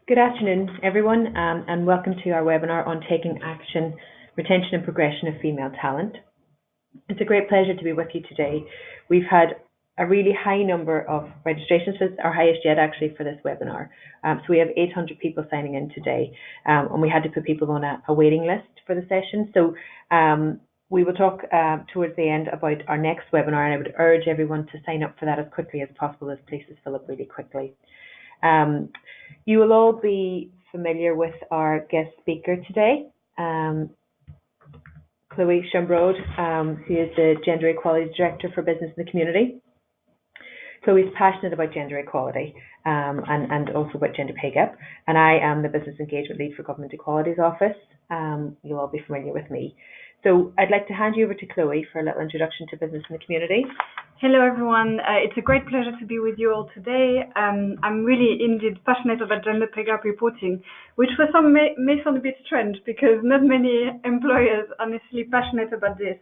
Good afternoon, everyone, and welcome to our webinar on taking action, retention and progression of female talent. It's a great pleasure to be with you today. We've had a really high number of registrations, our highest yet actually for this webinar. So we have 800 people signing in today, and we had to put people on a waiting list for the session. So we will talk towards the end about our next webinar, and I would urge everyone to sign up for that as quickly as possible, as places fill up really quickly. You will all be familiar with our guest speaker today, Chloe Chambrode, who is the Gender Equalities Director for Business in the Community. Chloe is passionate about gender equality and also about gender pay gap, and I am the Business Engagement Lead for Government Equalities Office. You'll all be familiar with me. So I'd like to hand you over to Chloe for a little introduction to business in the community. Hello everyone, it's a great pleasure to be with you all today. I'm really indeed passionate about gender pay gap reporting, which for some may sound a bit strange because not many employers are necessarily passionate about this.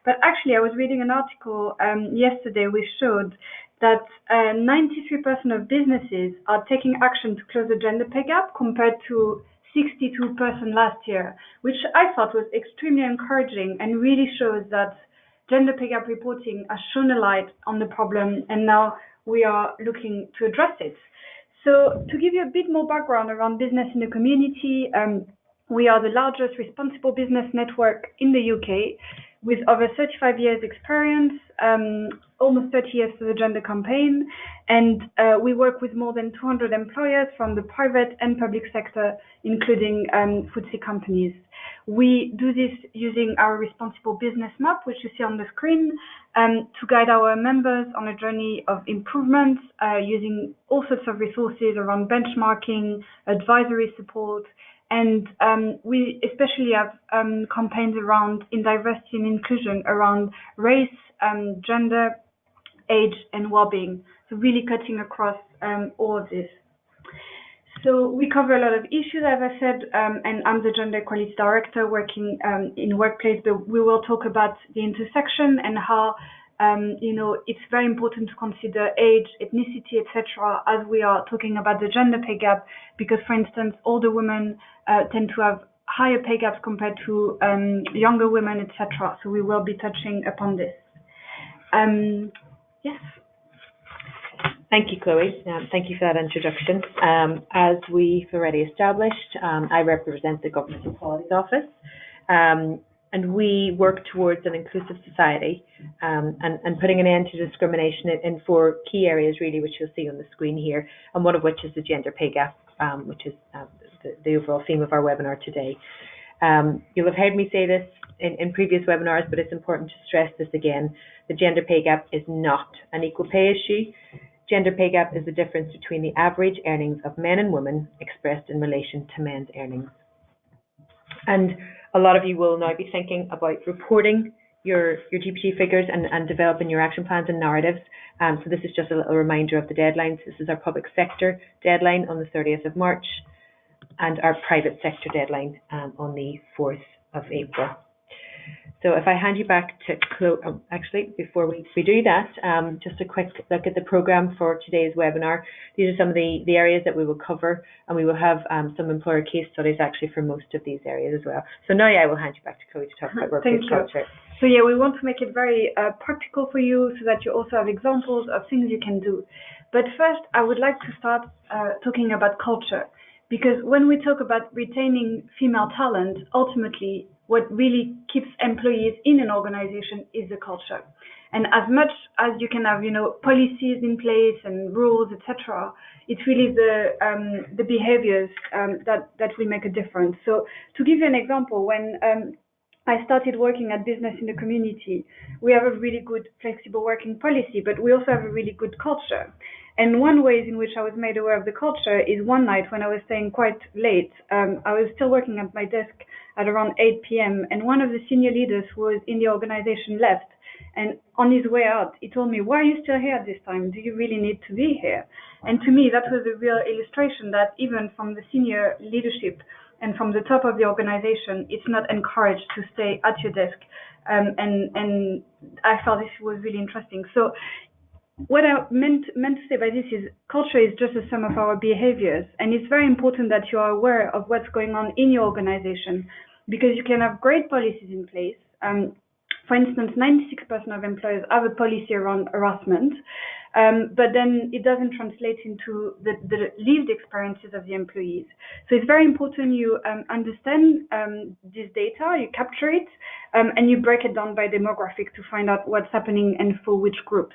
But actually I was reading an article yesterday which showed that 93% of businesses are taking action to close the gender pay gap compared to 62% last year, which I thought was extremely encouraging and really shows that gender pay gap reporting has shone a light on the problem, and now we are looking to address it. So to give you a bit more background around business in the community, we are the largest responsible business network in the UK with over 35 years experience, almost 30 years for the gender campaign, and we work with more than 200 employers from the private and public sector, including FTSE companies. We do this using our responsible business map, which you see on the screen, to guide our members on a journey of improvement, using all sorts of resources around benchmarking, advisory support, and we especially have campaigns around in diversity and inclusion, around race, gender, age, and well-being. So really cutting across all of this. So we cover a lot of issues, as I said, and I'm the Gender Equality Director working in workplace, but we will talk about the intersection and how it's very important to consider age, ethnicity, etc. as we are talking about the gender pay gap, because, for instance, older women tend to have higher pay gaps compared to younger women, etc. So we will be touching upon this. Yes. Thank you, Chloe. Thank you for that introduction. As we've already established, I represent the Government Equalities Office, and we work towards an inclusive society and putting an end to discrimination in 4 key areas, really, which you'll see on the screen here, and one of which is the gender pay gap, which is the overall theme of our webinar today. You'll have heard me say this in previous webinars, but it's important to stress this again. The gender pay gap is not an equal pay issue. Gender pay gap is the difference between the average earnings of men and women expressed in relation to men's earnings. And a lot of you will now be thinking about reporting your GPT figures and developing your action plans and narratives. So this is just a little reminder of the deadlines. This is our public sector deadline on the 30th of March and our private sector deadline on the 4th of April. So if I hand you back to Chloe, actually, before we do that, just a quick look at the programme for today's webinar. These are some of the areas that we will cover, and we will have some employer case studies actually for most of these areas as well. So now I will hand you back to Chloe to talk about workplace culture. So yeah, we want to make it very practical for you so that you also have examples of things you can do. But first, I would like to start talking about culture, because when we talk about retaining female talent, ultimately, what really keeps employees in an organization is the culture. And as much as you can have, policies in place and rules, etc., it's really the behaviors that will make a difference. So to give you an example, when I started working at Business in the Community, we have a really good flexible working policy, but we also have a really good culture. And one way in which I was made aware of the culture is one night when I was staying quite late. I was still working at my desk at around 8 p.m. and one of the senior leaders who was in the organization left. And on his way out, he told me, "Why are you still here at this time? Do you really need to be here?" And to me, that was a real illustration that even from the senior leadership and from the top of the organization, it's not encouraged to stay at your desk. And I felt this was really interesting. So what I meant to say by this is culture is just a sum of our behaviors, and it's very important that you are aware of what's going on in your organization, because you can have great policies in place. For instance, 96% of employers have a policy around harassment, but then it doesn't translate into the lived experiences of the employees. So it's very important you understand this data, you capture it, and you break it down by demographic to find out what's happening and for which groups.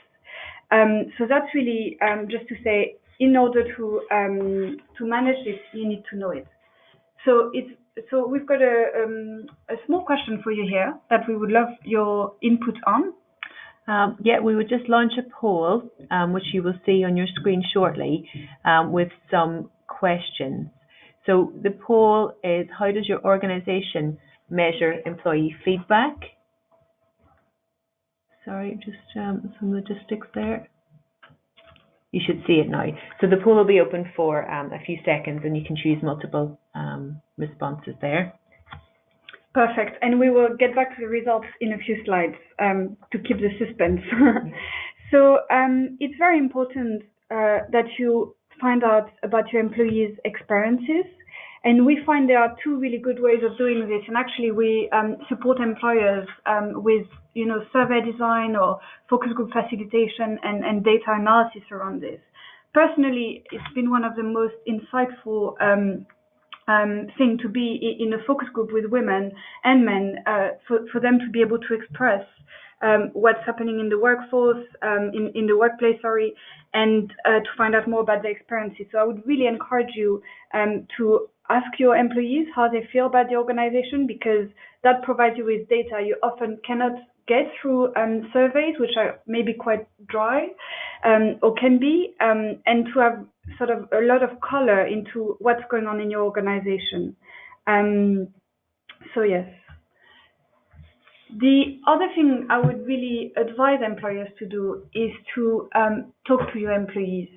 So that's really just to say, in order to manage this, you need to know it. So we've got a small question for you here that we would love your input on. Yeah, we would just launch a poll, which you will see on your screen shortly, with some questions. So the poll is, how does your organisation measure employee feedback? Sorry, just some logistics there. You should see it now. So the poll will be open for a few seconds, and you can choose multiple responses there. Perfect. And we will get back to the results in a few slides to keep the suspense. So it's very important that you find out about your employees' experiences. And we find there are two really good ways of doing this. And actually, we support employers with survey design or focus group facilitation and data analysis around this. Personally, it's been one of the most insightful thing to be in a focus group with women and men, for them to be able to express what's happening in the workforce, in the workplace, and to find out more about their experiences. So I would really encourage you to ask your employees how they feel about the organization, because that provides you with data you often cannot get through surveys, which are maybe quite dry or can be, and to have sort of a lot of color into what's going on in your organization. So yes. The other thing I would really advise employers to do is to talk to your employees.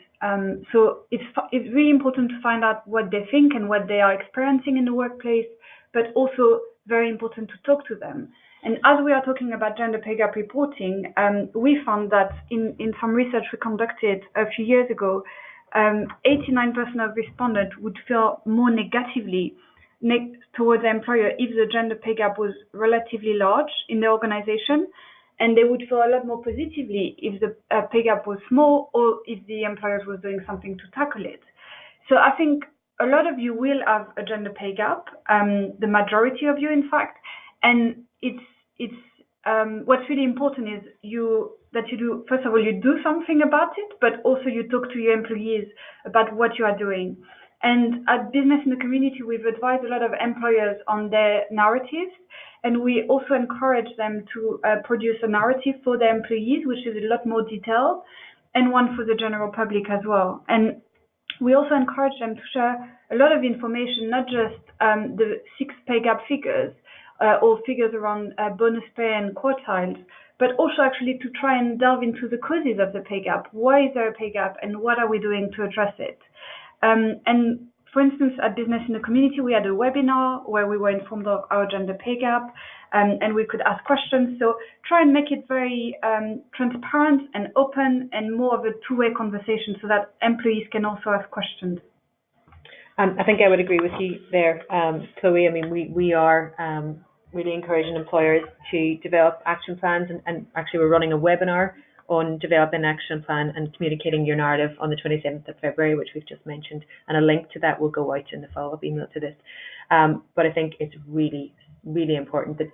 So it's really important to find out what they think and what they are experiencing in the workplace, but also very important to talk to them. And as we are talking about gender pay gap reporting, we found that in some research we conducted a few years ago, 89% of respondents would feel more negatively towards the employer if the gender pay gap was relatively large in the organization, and they would feel a lot more positively if the pay gap was small or if the employer was doing something to tackle it. So I think a lot of you will have a gender pay gap, the majority of you, in fact, and it's what's really important is that you do, first of all, you do something about it, but also you talk to your employees about what you are doing. And at Business in the Community, we've advised a lot of employers on their narratives, and we also encourage them to produce a narrative for their employees, which is a lot more detailed, and one for the general public as well. And we also encourage them to share a lot of information, not just the 6 pay gap figures or figures around bonus pay and quartiles, but also actually to try and delve into the causes of the pay gap. Why is there a pay gap, and what are we doing to address it? And for instance, at Business in the Community, we had a webinar where we were informed of our gender pay gap, and we could ask questions. So try and make it very transparent and open and more of a two-way conversation so that employees can also ask questions. I think I would agree with you there, Chloe. I mean, we are really encouraging employers to develop action plans, and actually we're running a webinar on developing an action plan and communicating your narrative on the 27th of February, which we've just mentioned, and a link to that will go out in the follow-up email to this. But I think it's really, really important that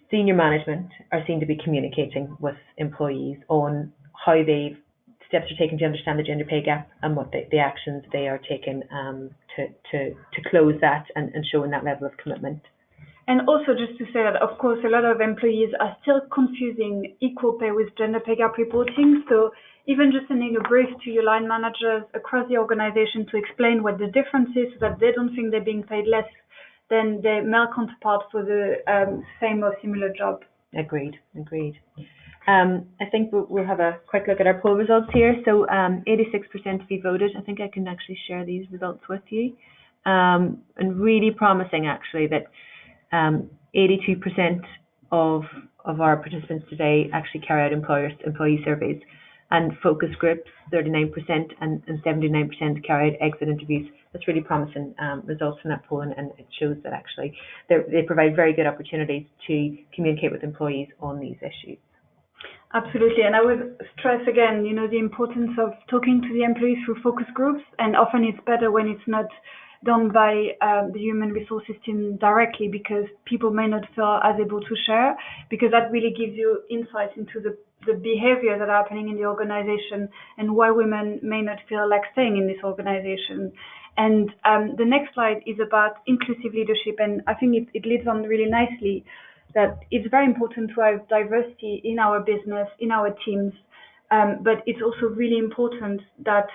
senior management are seen to be communicating with employees on how steps are taken to understand the gender pay gap and what the actions they are taking to close that and showing that level of commitment. And also just to say that, of course, a lot of employees are still confusing equal pay with gender pay gap reporting. So even just sending a brief to your line managers across the organization to explain what the difference is so that they don't think they're being paid less than their male counterpart for the same or similar job. Agreed. I think we'll have a quick look at our poll results here. So 86% of you voted. I think I can actually share these results with you. And really promising, actually, that 82% of our participants today actually carry out employee surveys. and focus groups, 39%, and 79% carried exit interviews. That's really promising results from that poll, and it shows that actually they provide very good opportunities to communicate with employees on these issues. Absolutely, and I would stress again, the importance of talking to the employees through focus groups, and often it's better when it's not done by the human resources team directly, because people may not feel as able to share, because that really gives you insights into the behavior that are happening in the organization and why women may not feel like staying in this organization. And the next slide is about inclusive leadership, and I think it leads on really nicely that it's very important to have diversity in our business, in our teams, but it's also really important that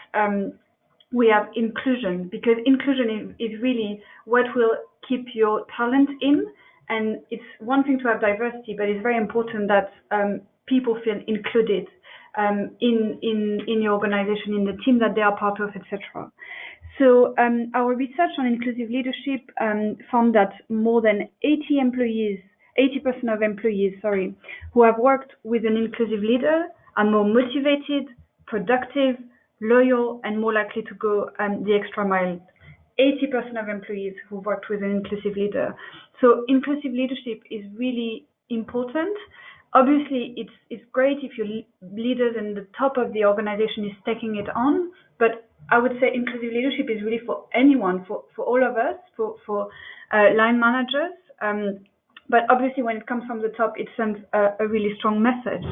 we have inclusion, because inclusion is really what will keep your talent in. And it's one thing to have diversity, but it's very important that people feel included in your organization, in the team that they are part of, etc. So our research on inclusive leadership found that more than 80% of employees, who have worked with an inclusive leader are more motivated, productive, loyal, and more likely to go the extra mile. 80% of employees who worked with an inclusive leader. So inclusive leadership is really important. Obviously, it's great if your leaders and the top of the organization is taking it on, but I would say inclusive leadership is really for anyone, for all of us, for line managers. But obviously, when it comes from the top, it sends a really strong message.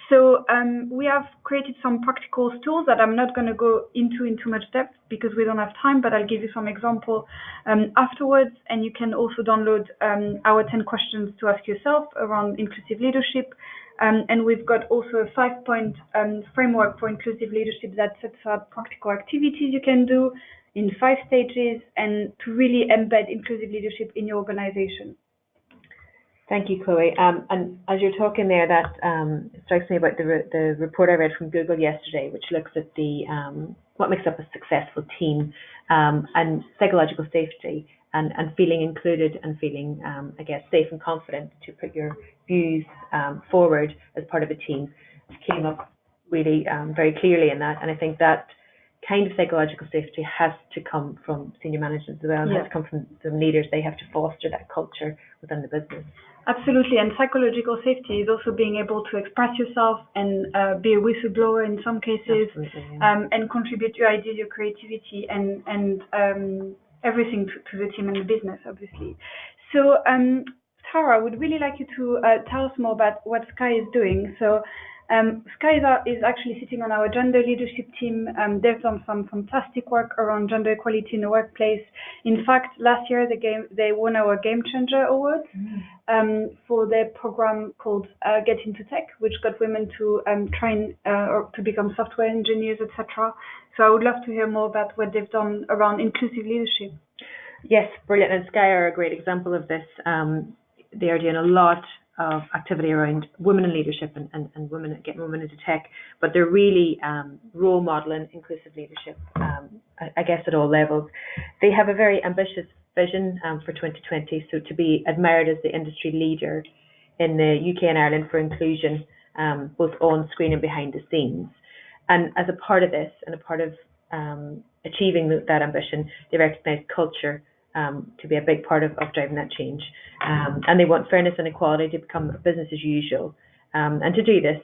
So we have created some practical tools that I'm not going to go into in too much depth because we don't have time, but I'll give you some example afterwards. And you can also download our 10 questions to ask yourself around inclusive leadership. And we've got also a 5-point framework for inclusive leadership that sets out practical activities you can do in 5 stages and to really embed inclusive leadership in your organization. Thank you, Chloe. And as you're talking there, that strikes me about the report I read from Google yesterday, which looks at the what makes up a successful team and psychological safety and feeling included and feeling, I guess, safe and confident to put your views forward as part of a team. Came up really very clearly in that, and I think that kind of psychological safety has to come from senior management as well, and has to come from the leaders. They have to foster that culture within the business. Absolutely, and psychological safety is also being able to express yourself and be a whistleblower in some cases, and contribute your ideas, your creativity, and everything to the team and the business, obviously. So, Tara, I would really like you to tell us more about what Sky is doing. So, Sky is actually sitting on our gender leadership team. They've done some fantastic work around gender equality in the workplace. In fact, last year they won our Game Changer Award for their program called Get Into Tech, which got women to train or to become software engineers, etc. So I would love to hear more about what they've done around inclusive leadership. Yes, brilliant. And Sky are a great example of this. They are doing a lot of activity around women in leadership and women, getting women into tech, but they're really role modeling inclusive leadership, I guess, at all levels. They have a very ambitious vision for 2020, so to be admired as the industry leader in the UK and Ireland for inclusion, both on screen and behind the scenes. And as a part of this, and a part of achieving that ambition, they recognise culture to be a big part of driving that change. And they want fairness and equality to become business as usual. And to do this,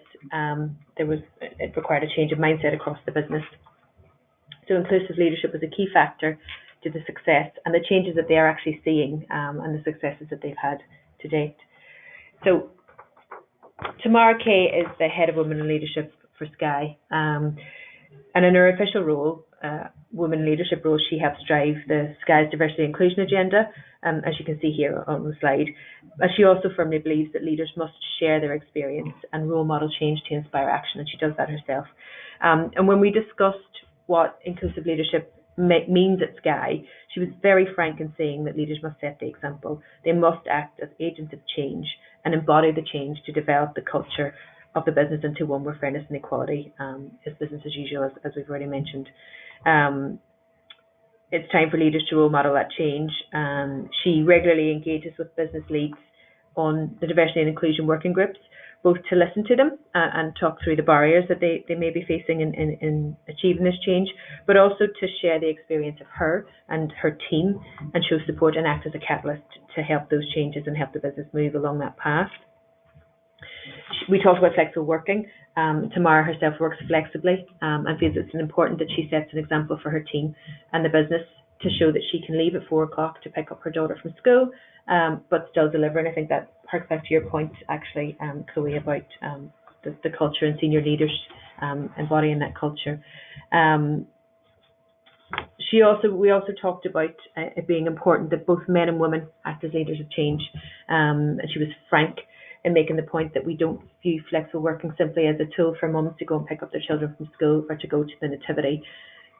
it required a change of mindset across the business. So inclusive leadership was a key factor to the success and the changes that they are actually seeing and the successes that they've had to date. So Tamara Kay is the head of Women in Leadership for Sky. And in her official role, women in leadership role, she helps drive the Sky's diversity and inclusion agenda, as you can see here on the slide. But she also firmly believes that leaders must share their experience and role model change to inspire action, and she does that herself. And when we discussed what inclusive leadership means at Sky, she was very frank in saying that leaders must set the example. They must act as agents of change and embody the change to develop the culture of the business into one where fairness and equality is business as usual, as we've already mentioned. It's time for leaders to role model that change. She regularly engages with business leads on the diversity and inclusion working groups, both to listen to them and talk through the barriers that they may be facing in achieving this change, but also to share the experience of her and her team and show support and act as a catalyst to help those changes and help the business move along that path. We talked about flexible working. Tamara herself works flexibly and feels it's important that she sets an example for her team and the business to show that she can leave at 4 o'clock to pick up her daughter from school, but still deliver. And I think that harks back to your point, actually, Chloe, about the culture and senior leaders embodying that culture. We also talked about it being important that both men and women act as leaders of change. And she was frank in making the point that we don't view flexible working simply as a tool for mums to go and pick up their children from school or to go to the nativity.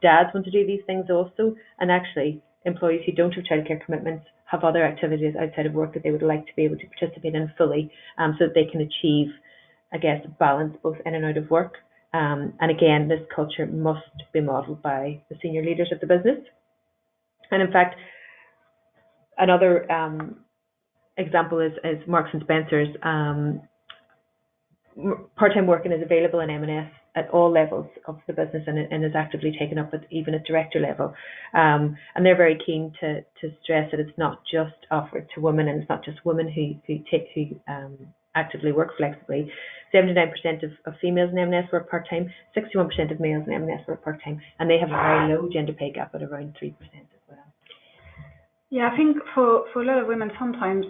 Dads want to do these things also, and actually employees who don't have childcare commitments have other activities outside of work that they would like to be able to participate in fully, so that they can achieve, I guess, balance both in and out of work. And again, this culture must be modelled by the senior leaders of the business. And in fact, another example is Marks and Spencer's. Part-time working is available in M&S at all levels of the business and is actively taken up even at director level. And they're very keen to stress that it's not just offered to women, and it's not just women who actively work flexibly. 79% of females in M&S work part-time, 61% of males in M&S work part-time, and they have a very low gender pay gap at around 3% as well. Yeah, I think for a lot of women, sometimes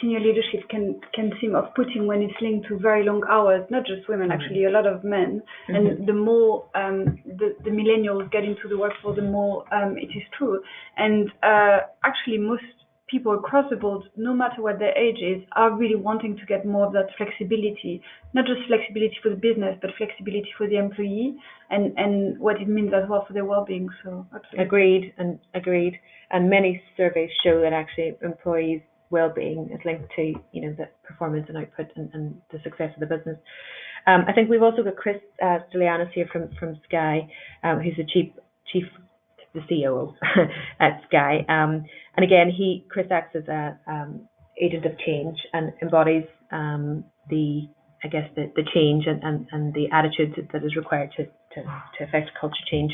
senior leadership can seem off-putting when it's linked to very long hours. Not just women, actually, a lot of men. Mm-hmm. And the more the millennials get into the workforce, the more it is true. And actually, most people across the board, no matter what their age is, are really wanting to get more of that flexibility. Not just flexibility for the business, but flexibility for the employee and what it means as well for their well-being. So absolutely. Agreed. And many surveys show that actually employees' well-being is linked to the performance and output and the success of the business. I think we've also got Chris Stilianos here from Sky, who's the COO at Sky. And again, Chris acts as a agent of change and embodies the change and the attitudes that is required to affect culture change.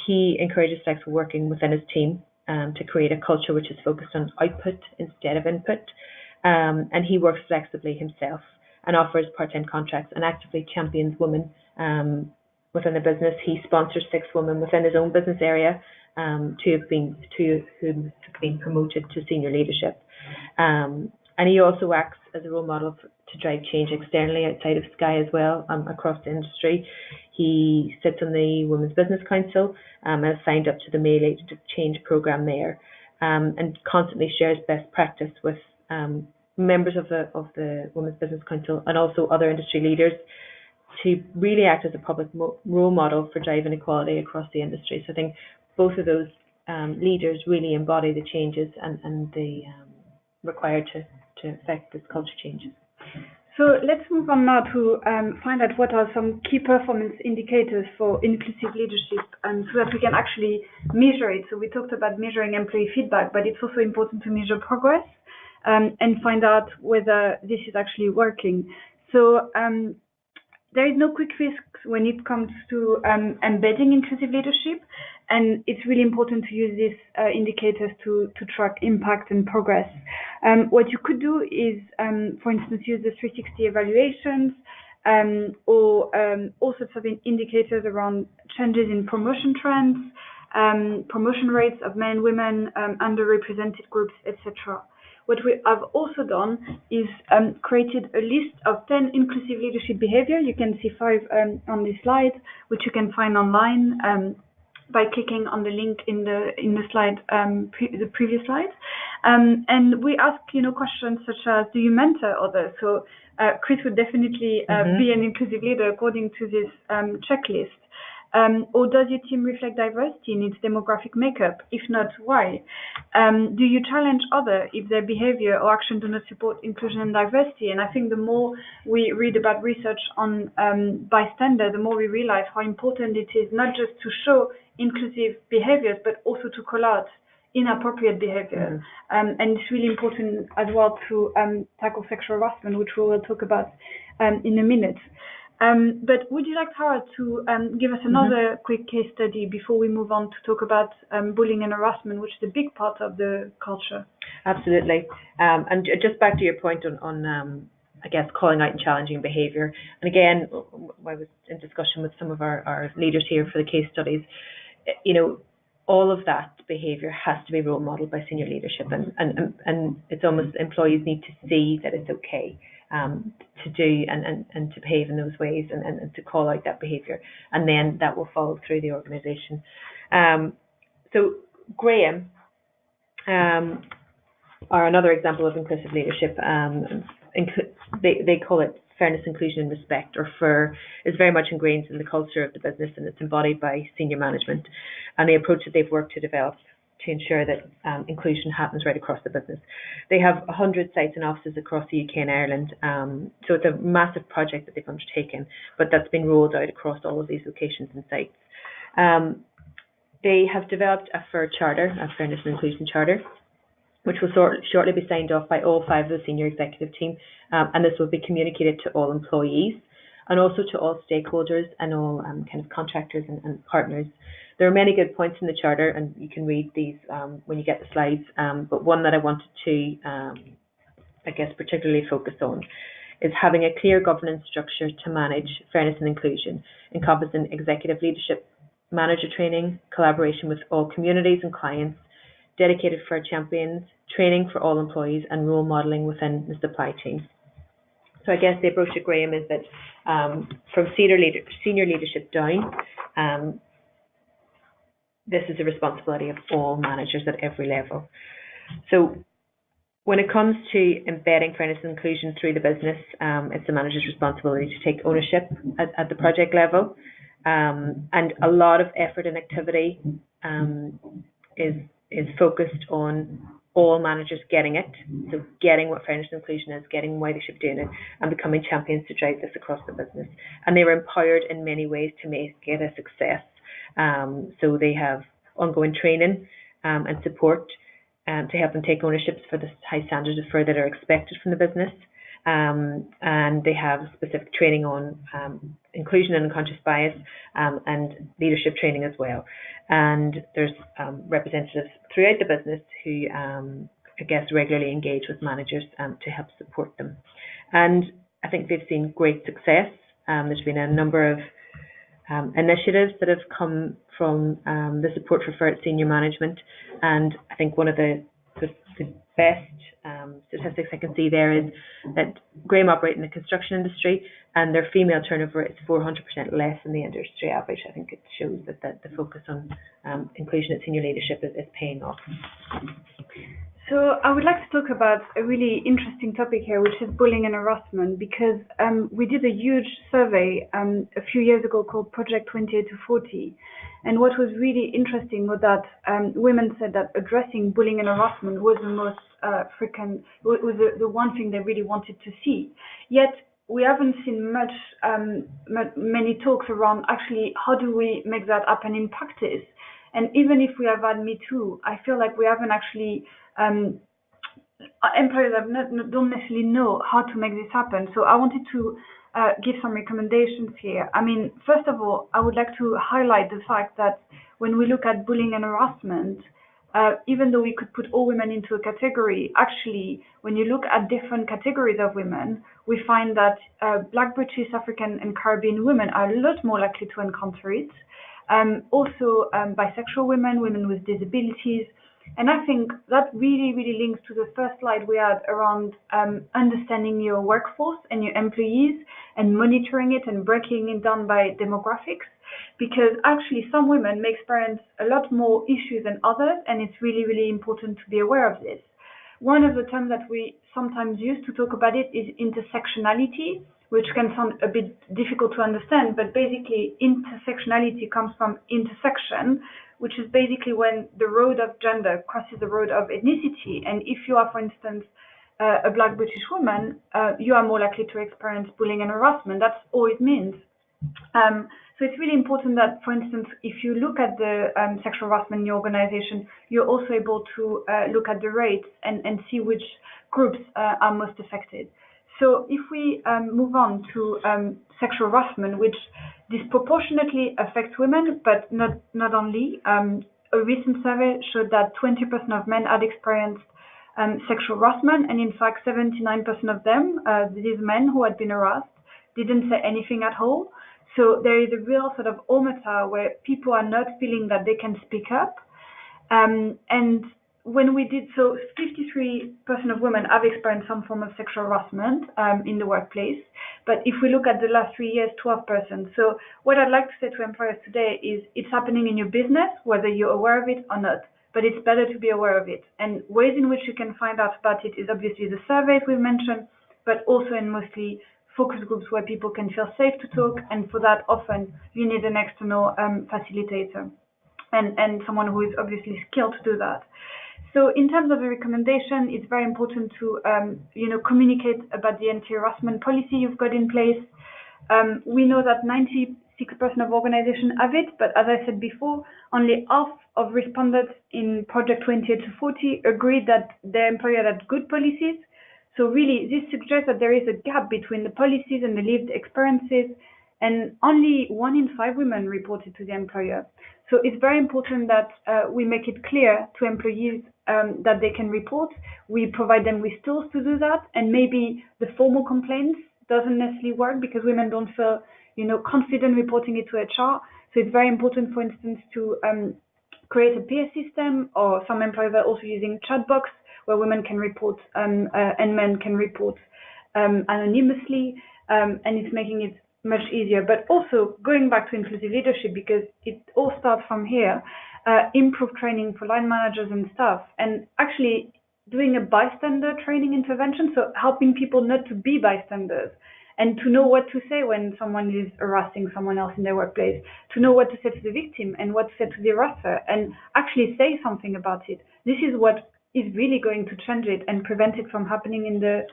He encourages flexible working within his team to create a culture which is focused on output instead of input. And he works flexibly himself and offers part-time contracts and actively champions women within the business. He sponsors 6 women within his own business area, two of whom have been promoted to senior leadership. And he also acts as a role model to drive change externally outside of Sky as well, across the industry. He sits on the Women's Business Council and has signed up to the Male Agent of Change programme there, and constantly shares best practice with members of the Women's Business Council and also other industry leaders to really act as a public role model for driving equality across the industry. So I think both of those leaders really embody the changes and the required to affect this culture changes. So let's move on now to find out what are some key performance indicators for inclusive leadership, so that we can actually measure it. So we talked about measuring employee feedback, but it's also important to measure progress and find out whether this is actually working. So there is no quick fix when it comes to embedding inclusive leadership, and it's really important to use these indicators to track impact and progress. What you could do is, for instance, use the 360 evaluations or all sorts of indicators around changes in promotion trends, promotion rates of men, women, underrepresented groups, etc. What we have also done is created a list of 10 inclusive leadership behavior. You can see 5 on this slide, which you can find online by clicking on the link in the slide, the previous slide. And we ask questions such as, do you mentor others? So Chris would definitely be an inclusive leader according to this checklist. Or does your team reflect diversity in its demographic makeup? If not, why? Do you challenge others if their behavior or action do not support inclusion and diversity? And I think the more we read about research on bystander, the more we realize how important it is not just to show inclusive behaviors, but also to call out inappropriate behavior. And it's really important as well to tackle sexual harassment, which we will talk about in a minute. But would you like, Tara, to give us another quick case study before we move on to talk about bullying and harassment, which is a big part of the culture? Absolutely. And just back to your point on I guess, calling out and challenging behaviour. And again, I was in discussion with some of our leaders here for the case studies. You know, all of that behaviour has to be role modelled by senior leadership, and it's almost employees need to see that it's okay to do and to behave in those ways and to call out that behaviour, and then that will follow through the organisation. So Graham are another example of inclusive leadership. They call it fairness, inclusion, and respect, or FIR, is very much ingrained in the culture of the business, and it's embodied by senior management. And the approach that they've worked to develop to ensure that inclusion happens right across the business. They have 100 sites and offices across the UK and Ireland, so it's a massive project that they've undertaken, but that's been rolled out across all of these locations and sites. They have developed a FIR charter, a fairness and inclusion charter, which will shortly be signed off by all 5 of the senior executive team, and this will be communicated to all employees and also to all stakeholders and all kind of contractors and partners. There are many good points in the charter, and you can read these when you get the slides, but one that I wanted to, I guess, particularly focus on is having a clear governance structure to manage fairness and inclusion, encompassing executive leadership, manager training, collaboration with all communities and clients, dedicated FIR champions, training for all employees, and role modelling within the supply chain. So I guess the approach at Graham is that from senior leadership down, this is a responsibility of all managers at every level. So when it comes to embedding fairness and inclusion through the business, it's the manager's responsibility to take ownership at the project level, and a lot of effort and activity is focused on all managers getting it, so getting what fairness and inclusion is, getting why they should be doing it, and becoming champions to drive this across the business. And they were empowered in many ways to make it a success. So they have ongoing training and support to help them take ownership for the high standards of FIR that are expected from the business. And they have specific training on inclusion and unconscious bias and leadership training as well. And there's representatives throughout the business who, I guess, regularly engage with managers to help support them. And I think they've seen great success. There's been a number of initiatives that have come from the support for FIR at senior management. And I think one of the best statistics I can see there is that Graham operate in the construction industry, and their female turnover is 400% less than the industry average. I think it shows that the focus on inclusion at senior leadership is paying off. So I would like to talk about a really interesting topic here, which is bullying and harassment, because we did a huge survey a few years ago called Project 28 to 40. And what was really interesting was that women said that addressing bullying and harassment was the most was the one thing they really wanted to see. Yet we haven't seen many talks around actually how do we make that happen in practice. And even if we have had Me Too, I feel like we haven't actually employers don't necessarily know how to make this happen. So I wanted to give some recommendations here. I mean, first of all, I would like to highlight the fact that when we look at bullying and harassment, even though we could put all women into a category, actually, when you look at different categories of women, we find that Black, British, African, and Caribbean women are a lot more likely to encounter it. Also, bisexual women, women with disabilities. And I think that really, really links to the first slide we had around understanding your workforce and your employees and monitoring it and breaking it down by demographics. Because actually some women may experience a lot more issues than others, and it's really, really important to be aware of this. One of the terms that we sometimes use to talk about it is intersectionality, which can sound a bit difficult to understand, but basically intersectionality comes from intersection, which is basically when the road of gender crosses the road of ethnicity. And if you are, for instance, a Black British woman, you are more likely to experience bullying and harassment. That's all it means. So it's really important that, for instance, if you look at the sexual harassment in your organization, you're also able to look at the rates and see which groups are most affected. So if we move on to sexual harassment, which disproportionately affects women, but not only, a recent survey showed that 20% of men had experienced sexual harassment, and in fact 79% of them, these men who had been harassed, didn't say anything at all. So there is a real sort of omerta where people are not feeling that they can speak up. And when we did, so 53% of women have experienced some form of sexual harassment in the workplace. But if we look at the last 3 years, 12%. So what I'd like to say to employers today is it's happening in your business, whether you're aware of it or not. But it's better to be aware of it. And ways in which you can find out about it is obviously the surveys we've mentioned, but also in mostly focus groups where people can feel safe to talk, and for that often you need an external facilitator and someone who is obviously skilled to do that. So in terms of a recommendation, it's very important to communicate about the anti-harassment policy you've got in place. We know that 96% of organizations have it, but as I said before, only half of respondents in Project 28 to 40 agreed that their employer had good policies. So really, this suggests that there is a gap between the policies and the lived experiences, and only 1 in 5 women reported to the employer. So it's very important that we make it clear to employees that they can report. We provide them with tools to do that, and maybe the formal complaints doesn't necessarily work because women don't feel, confident reporting it to HR. So it's very important, for instance, to create a peer system, or some employers are also using chat box where women can report and men can report anonymously, and it's making it much easier. But also going back to inclusive leadership, because it all starts from here, improve training for line managers and staff, and actually doing a bystander training intervention, so helping people not to be bystanders, and to know what to say when someone is harassing someone else in their workplace, to know what to say to the victim and what to say to the harasser, and actually say something about it. This is what is really going to change it and prevent it from happening in the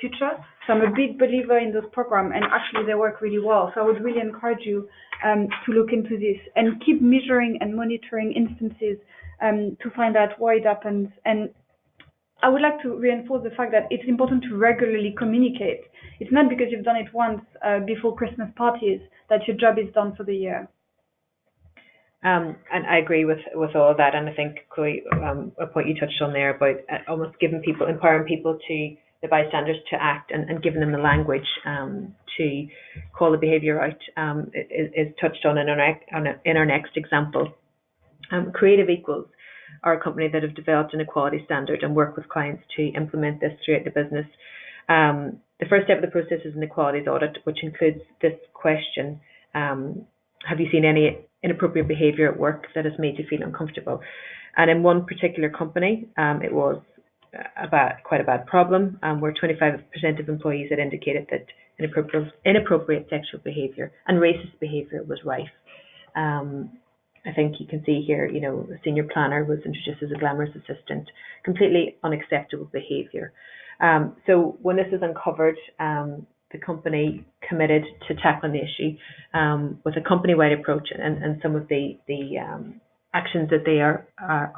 future. So I'm a big believer in those programs, and actually they work really well. So I would really encourage you to look into this and keep measuring and monitoring instances to find out why it happens. And I would like to reinforce the fact that it's important to regularly communicate. It's not because you've done it once before Christmas parties that your job is done for the year. And I agree with all of that, and I think, Chloe, a point you touched on there about almost empowering people, to the bystanders, to act, and giving them the language to call the behaviour out is touched on in our next example. Creative Equals are a company that have developed an equality standard and work with clients to implement this throughout the business. The first step of the process is an equalities audit, which includes this question: have you seen any inappropriate behaviour at work that has made you feel uncomfortable? And in one particular company, it was quite a bad problem, where 25% of employees had indicated that inappropriate sexual behaviour and racist behaviour was rife. I think you can see here, the senior planner was introduced as a glamorous assistant, completely unacceptable behaviour. So when this was uncovered, the company committed to tackling the issue with a company-wide approach, and some of the actions that they are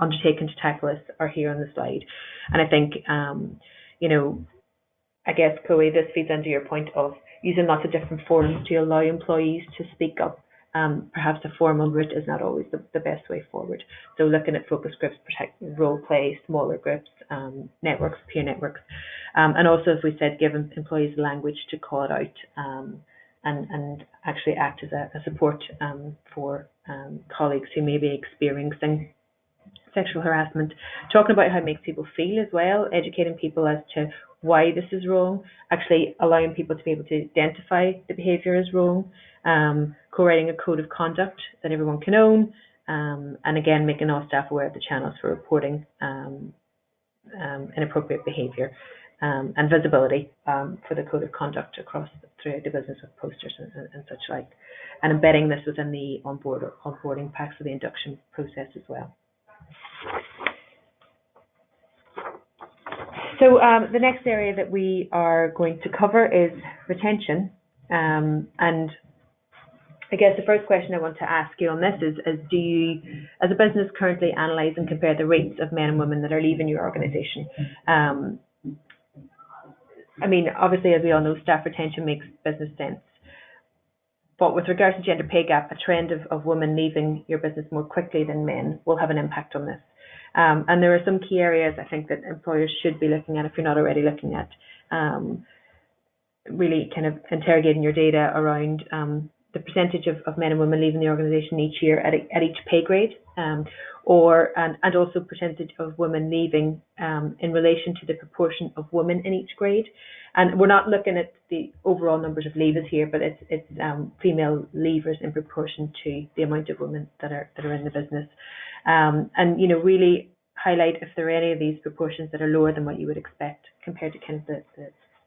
undertaken to tackle this are here on the slide. And I think, I guess, Chloe, this feeds into your point of using lots of different forums to allow employees to speak up. Perhaps a formal route is not always the best way forward. So looking at focus groups, role play, smaller groups, networks, peer networks, and also, as we said, give employees language to call it out, and actually act as a support for colleagues who may be experiencing sexual harassment. Talking about how it makes people feel as well, educating people as to why this is wrong, actually allowing people to be able to identify the behaviour as wrong, co-writing a code of conduct that everyone can own, and again, making all staff aware of the channels for reporting inappropriate behaviour, and visibility for the code of conduct throughout the business with posters and such like, and embedding this within the onboarding packs for the induction process as well. So the next area that we are going to cover is retention, and I guess the first question I want to ask you on this is do you, as a business, currently analyse and compare the rates of men and women that are leaving your organisation? I mean, obviously, as we all know, staff retention makes business sense. But with regards to gender pay gap, a trend of women leaving your business more quickly than men will have an impact on this. And there are some key areas I think that employers should be looking at if you're not already looking at. Really kind of interrogating your data around the percentage of men and women leaving the organisation each year at each pay grade, and also percentage of women leaving in relation to the proportion of women in each grade. And we're not looking at the overall numbers of leavers here, but it's female leavers in proportion to the amount of women that are in the business, and really highlight if there are any of these proportions that are lower than what you would expect compared to kind of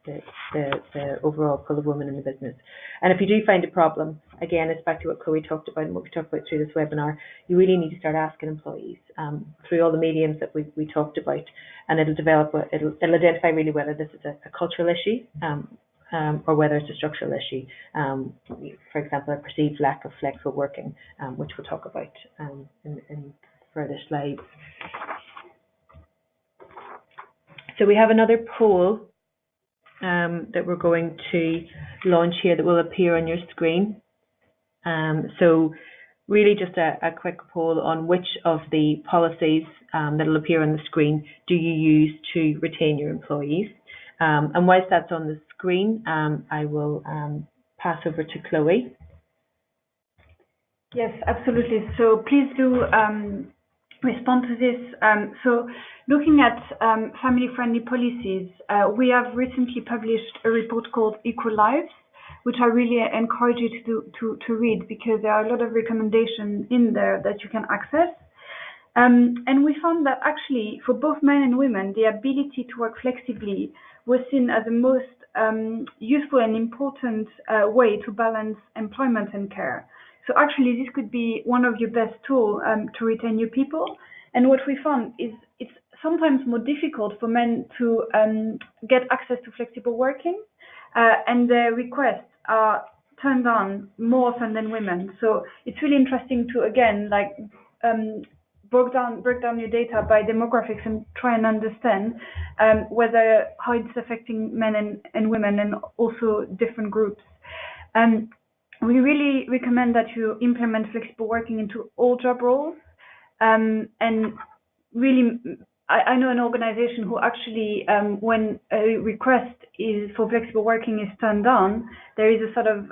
the overall pool of women in the business. And if you do find a problem, again, it's back to what Chloe talked about and what we talked about through this webinar, you really need to start asking employees through all the mediums that we talked about, and it'll identify really whether this is a cultural issue or whether it's a structural issue. For example, a perceived lack of flexible working, which we'll talk about in further slides. So we have another poll that we're going to launch here that will appear on your screen. So really just a quick poll on which of the policies that will appear on the screen do you use to retain your employees. And whilst that's on the screen, I will pass over to Chloe. Yes, absolutely. So please do respond to this. So looking at family-friendly policies, we have recently published a report called Equalities, which I really encourage you to read, because there are a lot of recommendations in there that you can access. And we found that actually for both men and women, the ability to work flexibly was seen as the most useful and important way to balance employment and care. So actually, this could be one of your best tools to retain your people. And what we found is it's sometimes more difficult for men to get access to flexible working, and the requests are turned on more often than women. So it's really interesting to, again, break down your data by demographics and try and understand how it's affecting men and women, and also different groups. We really recommend that you implement flexible working into all job roles. And really, I know an organization who actually, when a request for flexible working is turned on, there is a sort of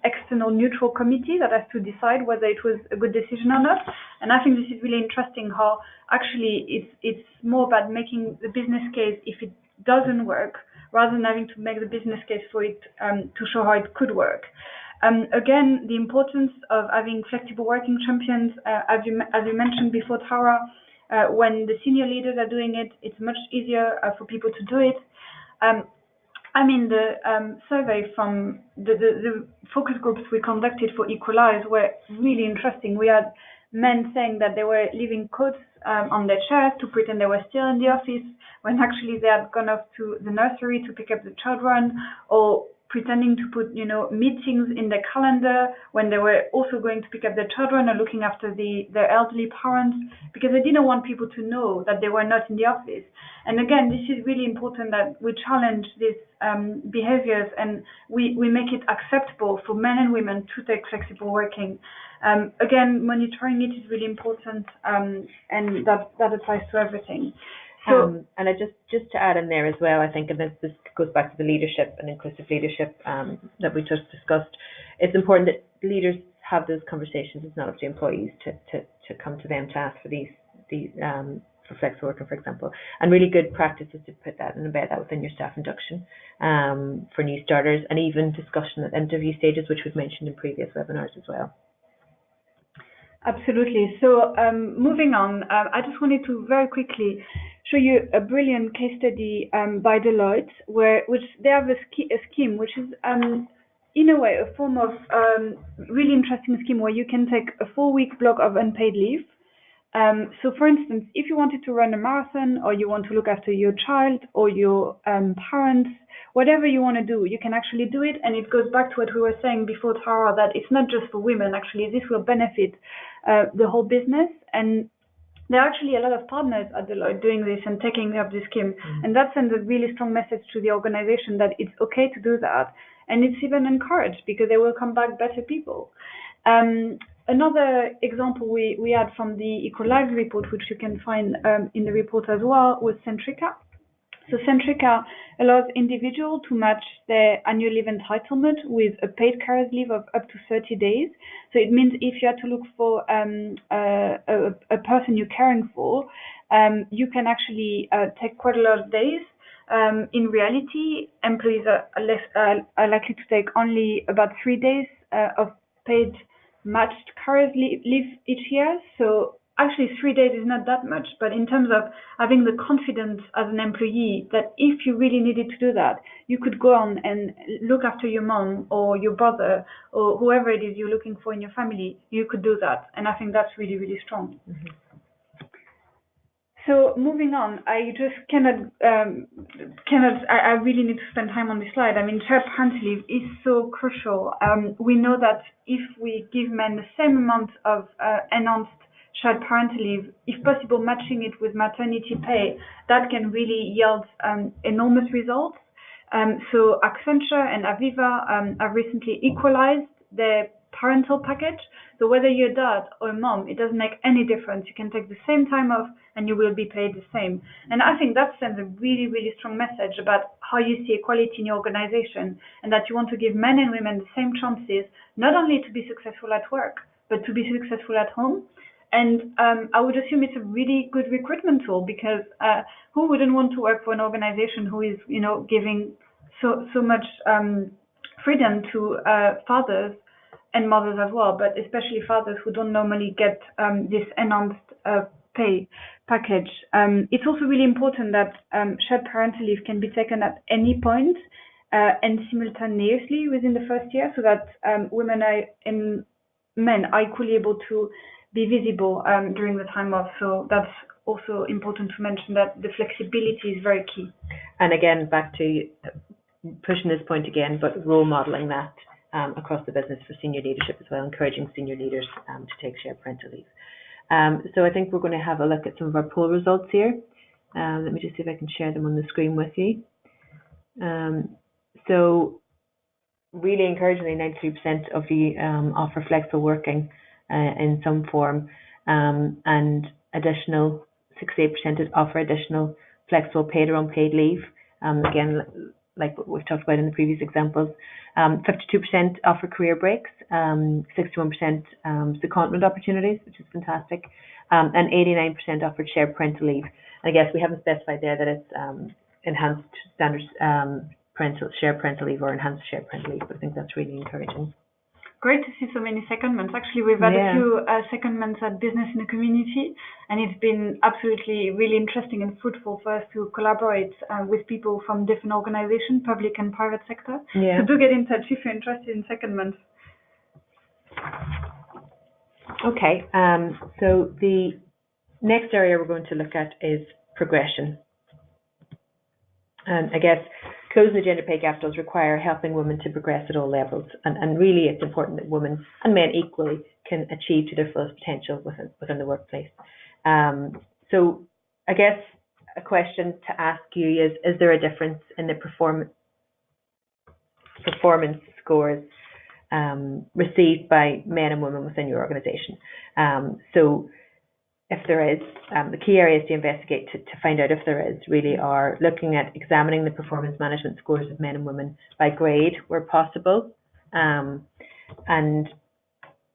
external neutral committee that has to decide whether it was a good decision or not. And I think this is really interesting, how actually it's more about making the business case if it doesn't work, rather than having to make the business case for it to show how it could work. Again, the importance of having flexible working champions, as you mentioned before, Tara, when the senior leaders are doing it, it's much easier for people to do it. The survey from the focus groups we conducted for Equalities were really interesting. We had men saying that they were leaving coats on their chairs to pretend they were still in the office, when actually they had gone off to the nursery to pick up the children, or pretending to put, meetings in their calendar when they were also going to pick up their children or looking after their elderly parents, because they didn't want people to know that they were not in the office. And again, this is really important that we challenge these behaviors, and we make it acceptable for men and women to take flexible working. Again, monitoring it is really important, and that applies to everything. So, and I just to add in there as well, I think, and this goes back to the leadership and inclusive leadership that we just discussed. It's important that leaders have those conversations. It's not up to employees to come to them to ask for these for flexible working, for example. And really good practice is to put that and embed that within your staff induction for new starters, and even discussion at interview stages, which we've mentioned in previous webinars as well. Absolutely. So moving on, I just wanted to very quickly show you a brilliant case study by Deloitte, which they have a scheme which is in a way a form of really interesting scheme where you can take a 4-week block of unpaid leave, So for instance, if you wanted to run a marathon, or you want to look after your child or your parents, whatever you want to do, you can actually do it. And it goes back to what we were saying before, Tara, that it's not just for women. Actually, this will benefit the whole business. And there are actually a lot of partners at Deloitte doing this and taking up this scheme. And that sends a really strong message to the organization that it's okay to do that. And it's even encouraged because they will come back better people. Another example we had from the Equalities report, which you can find in the report as well, was Centrica. So Centrica allows individuals to match their annual leave entitlement with a paid carers leave of up to 30 days. So it means if you had to look for a person you're caring for, you can actually take quite a lot of days. In reality, employees are likely to take only about 3 days of paid matched carers leave each year. So actually 3 days is not that much, but in terms of having the confidence as an employee that if you really needed to do that, you could go on and look after your mom or your brother or whoever it is you're looking for in your family, you could do that. And I think that's really, really strong. Mm-hmm. So moving on, I just I really need to spend time on this slide. I mean, shared parental leave is so crucial. We know that if we give men the same amount of enhanced shared parental leave, if possible, matching it with maternity pay, that can really yield enormous results. So Accenture and Aviva have recently equalized their parental package. So whether you're a dad or a mom, it doesn't make any difference. You can take the same time off and you will be paid the same. And I think that sends a really, really strong message about how you see equality in your organization and that you want to give men and women the same chances, not only to be successful at work, but to be successful at home. And I would assume it's a really good recruitment tool because who wouldn't want to work for an organization who is, giving so much freedom to fathers and mothers as well, but especially fathers who don't normally get this enhanced pay package. It's also really important that shared parental leave can be taken at any point and simultaneously within the first year so that women and men are equally able to be visible during the time off. So that's also important to mention that the flexibility is very key. And again, back to pushing this point again, but role modeling that across the business for senior leadership as well, encouraging senior leaders to take shared parental leave. So I think we're going to have a look at some of our poll results here. Let me just see if I can share them on the screen with you. So really encouragingly, 93% of you offer flexible working in some form, and additional 68% offer additional flexible paid or unpaid leave. Again, like what we've talked about in the previous examples. 52% offer career breaks, 61% secondment opportunities, which is fantastic, and 89% offered shared parental leave. And I guess we haven't specified there that it's enhanced standards shared parental leave or enhanced shared parental leave, but I think that's really encouraging. Great to see so many secondments. Actually, we've had a few secondments at Business in the Community, and it's been absolutely really interesting and fruitful for us to collaborate with people from different organizations, public and private sector. Yeah. So do get in touch if you're interested in secondments. Okay, so the next area we're going to look at is progression. And I guess closing the gender pay gap does require helping women to progress at all levels. And really it's important that women and men equally can achieve to their fullest potential within the workplace. So I guess a question to ask you is there a difference in the performance scores received by men and women within your organisation? So if there is, the key areas to investigate to find out if there is really are looking at examining the performance management scores of men and women by grade where possible, and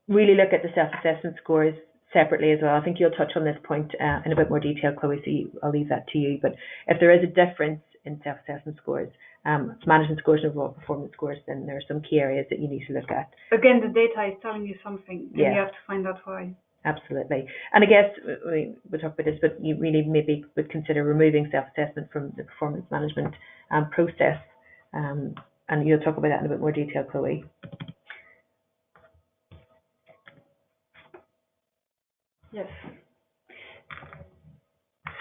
really look at the self-assessment scores separately as well. I think you'll touch on this point in a bit more detail, Chloe, so I'll leave that to you. But if there is a difference in self-assessment scores, management scores and overall performance scores, then there are some key areas that you need to look at. Again, the data is telling you something, and you have to find out why. Absolutely. And I guess we'll talk about this, but you really maybe would consider removing self-assessment from the performance management process. And you'll talk about that in a bit more detail, Chloe. Yes.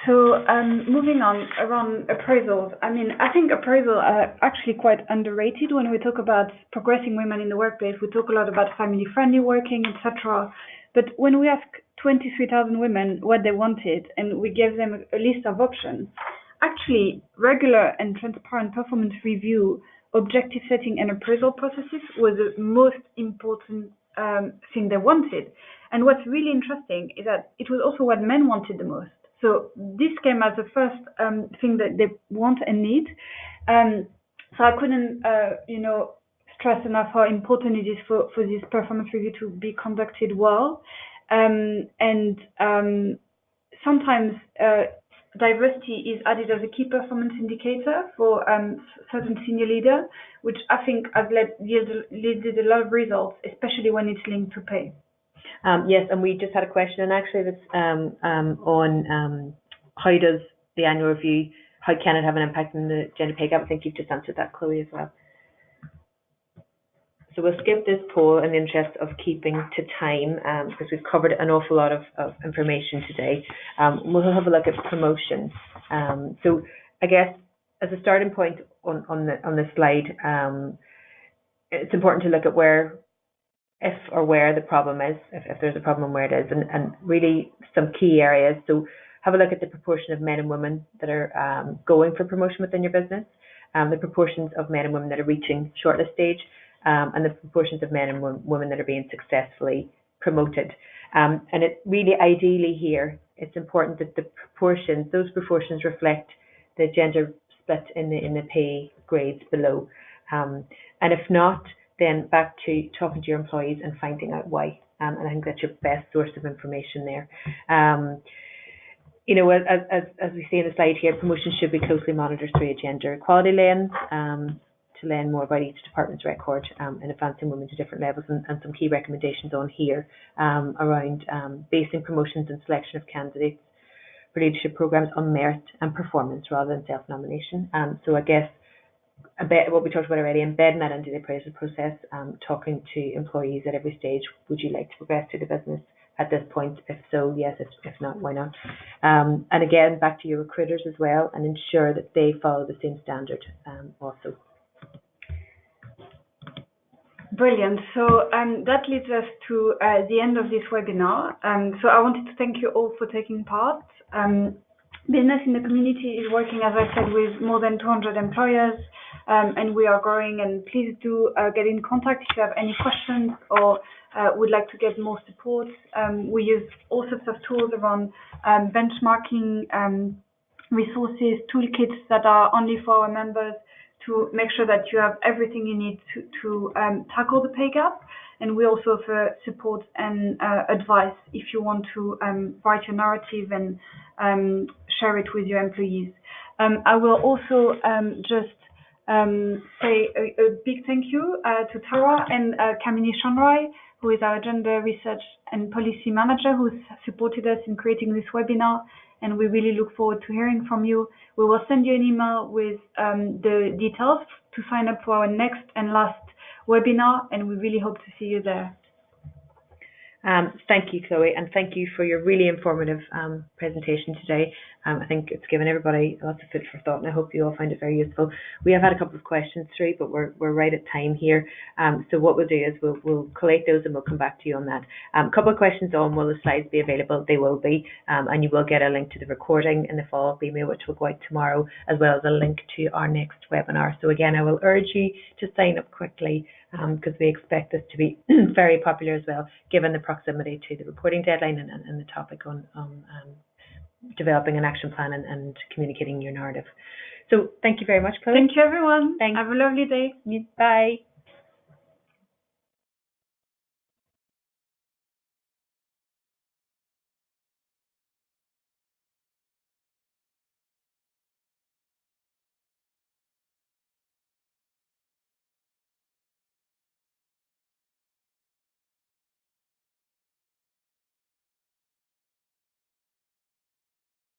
So moving on around appraisals, I mean, I think appraisals are actually quite underrated when we talk about progressing women in the workplace. We talk a lot about family-friendly working, etc. But when we ask 23,000 women what they wanted and we gave them a list of options, actually regular and transparent performance review, objective setting and appraisal processes was the most important thing they wanted. And what's really interesting is that it was also what men wanted the most. So this came as the first thing that they want and need. So I couldn't, stress enough how important it is for this performance review to be conducted well. Sometimes diversity is added as a key performance indicator for certain senior leader, which I think has yielded a lot of results, especially when it's linked to pay. Yes, and we just had a question, and actually that's on how does the annual review, how can it have an impact on the gender pay gap? I think you've just answered that, Chloe, as well. So we'll skip this poll in the interest of keeping to time, because we've covered an awful lot of information today. We'll have a look at promotion. So I guess as a starting point on this slide, it's important to look at where the problem is, if there's a problem, where it is, and really some key areas. So have a look at the proportion of men and women that are going for promotion within your business, the proportions of men and women that are reaching shortlist stage, and the proportions of men and women that are being successfully promoted. And it really, ideally here, it's important that those proportions reflect the gender split in the pay grades below. And if not, then back to talking to your employees and finding out why. And I think that's your best source of information there. As we see in the slide here, promotions should be closely monitored through a gender equality lens, to learn more about each department's record in advancing women to different levels, and some key recommendations on here around basing promotions and selection of candidates for leadership programs on merit and performance rather than self-nomination. So I guess what we talked about already, embedding that into the appraisal process, talking to employees at every stage. Would you like to progress through the business at this point? If so, yes. If not, why not? And again, back to your recruiters as well, and ensure that they follow the same standard also. Brilliant. So that leads us to the end of this webinar. So I wanted to thank you all for taking part. Business in the community is working, as I said, with more than 200 employers, and we are growing. And please do get in contact if you have any questions or would like to get more support. We use all sorts of tools around benchmarking, resources, toolkits that are only for our members, to make sure that you have everything you need to tackle the pay gap. And we also offer support and advice if you want to write your narrative and share it with your employees. I will also just say a big thank you to Tara and Kamini Shonrai, who is our gender research and policy manager, who's supported us in creating this webinar. And we really look forward to hearing from you. We will send you an email with the details to sign up for our next and last webinar, and we really hope to see you there. Thank you, Chloe, and thank you for your really informative presentation today. I think it's given everybody lots of food for thought, and I hope you all find it very useful. We have had a couple of questions through, but we're right at time here. So what we'll do is we'll collate those and we'll come back to you on that. A couple of questions on will the slides be available? They will be, and you will get a link to the recording in the follow-up email, which will go out tomorrow, as well as a link to our next webinar. So again, I will urge you to sign up quickly, because we expect this to be very popular as well, given the proximity to the reporting deadline and the topic on developing an action plan and communicating your narrative. So thank you very much, Chloe. Thank you, everyone. Thanks. Have a lovely day. Bye.